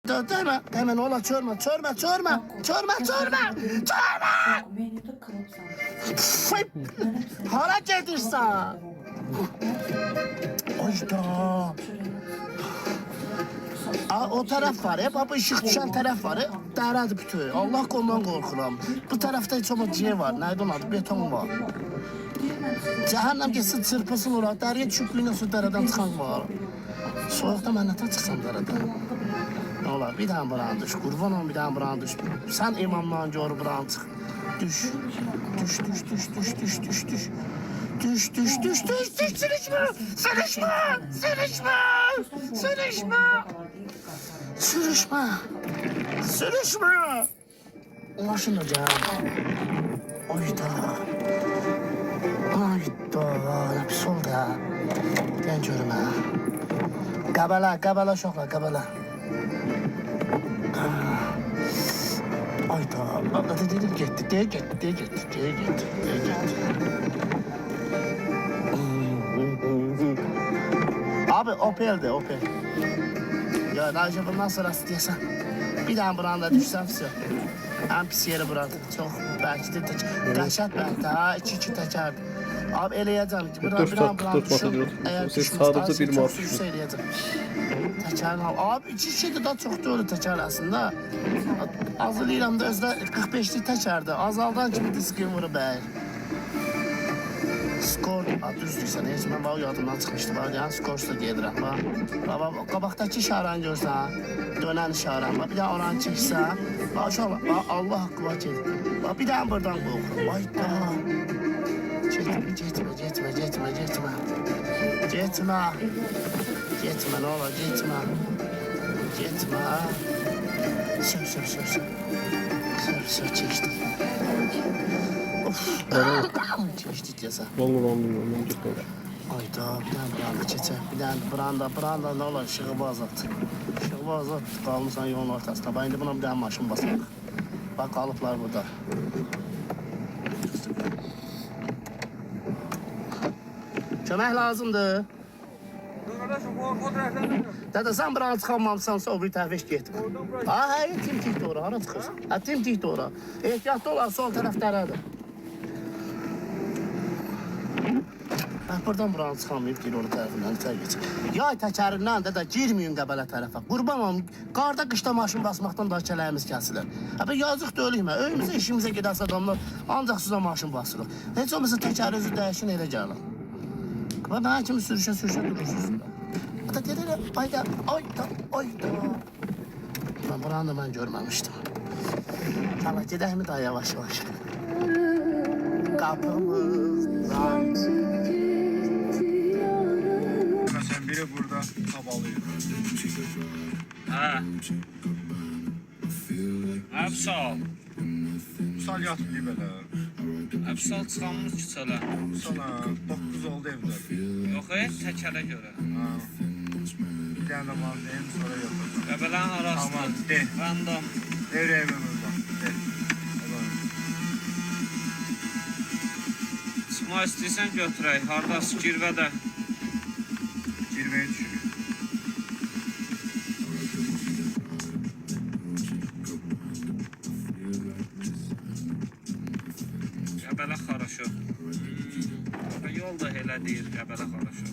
Deme. Hemen ola çörme. Menüde kalıpsan. Hara gedirsən? Ayda. O taraf var ya, baba ışık düşen taraf var ya, dərədir bütün. Allah ondan qorxuram. Bu tarafta heç olma ciğer var, neydi onun adı, beton var. Cəhənnəm geçsin, çırpısın olar, dəriyə çüplüyünə su dərədən çıxan var. Soğuqda mən nətə çıxsam dərədən? Ne olar, bir dənə buranı düş, qurban olun bir dənə buranı düş. Sən imamdan gör buranı çıx. Düş, sürüşme. Ulaşın hocam. Ayda, ne pis oldu ha. Ben görüm ha. Qəbələ uşaqlar, qəbələ. Ayda, dedim getdi. Abi Opel'di, Opel. Ya Necə bundan sonra istəyəsən. Bir dənə buranda düşsəm, en pis yeri buradı. Çox belki de qəşət bəlkə ha, iki təkərdir. Abi eləyəcəm ki, bir dənə düşüm. Əgər düşmüşsə, çox sürüsə eləyəcəm. Təkərin al. Abi iki şeydə daha çox deyil təkər əslində. Azlayıram da özdə 45'lik təkərdir. Azaldan kimi diskin vurub bəyir. Skor, düzdürsən, heç mən bax yadımdan çıxmışdı. Bax, yəni skorsda gedirəm. Bax, qabaqdakı işarəni görsən, dönən işarəni. Bir də oranı çəksən, bax, Allah haqqı var gedir. Bax, bir dənə buradan qoyuram. Ayda. Getmə, nə olar, getmə. Söv, çəkdik. Çəkdik desə. Vallahi getdim. Ayda, bir dənə buranda keçək. Bir dənə buranda nə olar, işığı azalt. Qalmışsan yolun ortasında. Bax, indi buna bir dənə maşın basaq. Bax, qalıblar burada. Kömək lazımdır. Dede sen buranı çıxanmamısansa o bir təhviş getmə. Ha, timtik doğru, hara çıxırsan? Ha, timtik doğru. Ehtiyatlı olar, sol tərəf dərədir. Buradan buranı çıxamayıb, gir orada tərəfindən, itər geçir. Yay təkərindən də girməyin Qəbələ tərəfə. Qurban olun, qarda qışda maşın basmaqdan da kələyimiz kəsilir. Yazıq da ölüyüm, öyümüzə, işimizə gedəsə adamlar ancaq suza maşın basırıq. Heç olmasa təkəri özü dəyişin elə gəlir. Mən kimi sürüşə durursunuz. Ayda. Buranı da mən görməmişdim. Tamam, gedək mi daha yavaş? Qapımızdan. Mesela biri burada kabalıyor. Ha. Əfsal. Sal yatmıyor böyle. Əfsal çıxanmış küçələ. Sana 9 oldu evde. Yox, təkərə görə. Bir tane var deyim sonra yapalım. Qəbələnin arasında. Tamam, de. Random. Devreye memur bak. De. Çıxmaq istəyirsən götürək. Hardası girvədə. Girmeye düşürüyor. Qəbələ xaraşo. Yol da elə deyir Qəbələ xaraşo.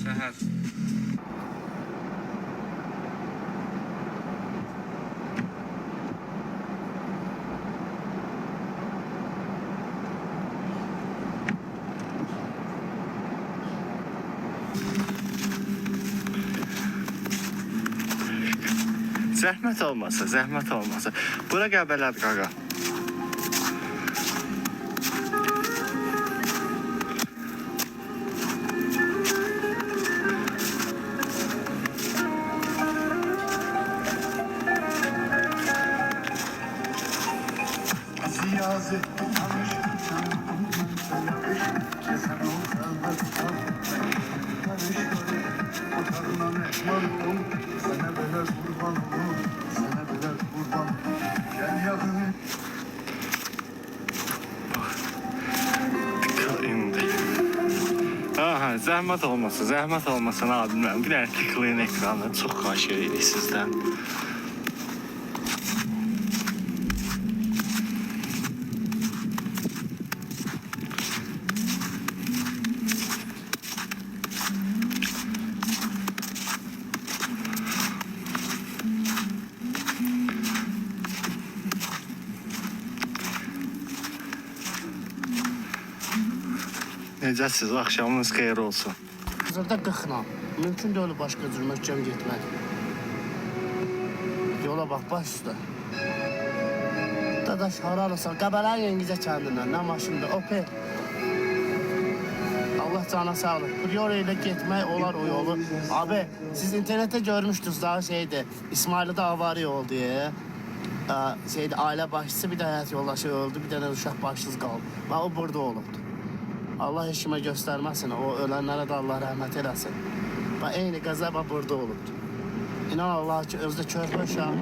Səhər. Zəhmət olmasa. Bura Qəbələdir qaqa. zəhmət olmasın abi mən. Bir dənə tıklayın ekranı. Çox xahiş edirik sizdən. Necəsiz? Axşamınız xeyir olsun. Hazırda 40-la. Mümkün deyil başqa cür möhkəm getmək. Yola bax, baş üstə. Dadaş, hararırsan? Qəbələyin Yengizə kəndindən. Nə maşında? Opel. Allah cana sağlık. Bu yol ilə getmək olar o yolu. Abi, siz internette görmüşdünüz daha şeydi. İsmail'de avari oldu diye. Şeydi, aile başçısı bir de hayat yoldaşı öldü. Bir tane uşaq başsız qaldı. Bax, o burada olubdu. Allah eşime göstermesin. O ölenlere de Allah rahmet eylesin. Bax, eyni qəza bax burada olubdu. İnan Allah ki, özdə körpə uşaq.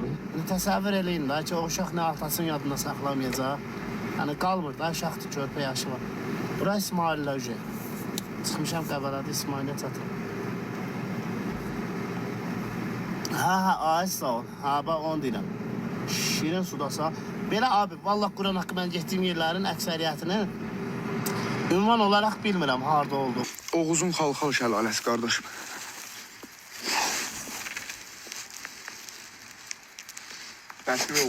Təsəvvür eləyin də ki, o uşaq nə atasının yadında saxlamayacaq. Yəni, qalmır da, uşaqdır, körpə yaşı var. Bura İsmail'lə ücə. Çıxmışam Qəbələdə İsmail'ə çatır. Ay sağ ol. Bax, onu deyirəm. Şirin sudasa. Belə abi, vallahi Quran haqqı mən getdiyim yerlərin əksəriyyətini ünvan olaraq bilmirəm harda oldu. Oğuzun Xalxal şəlaləsi qardaşım. Bəsmə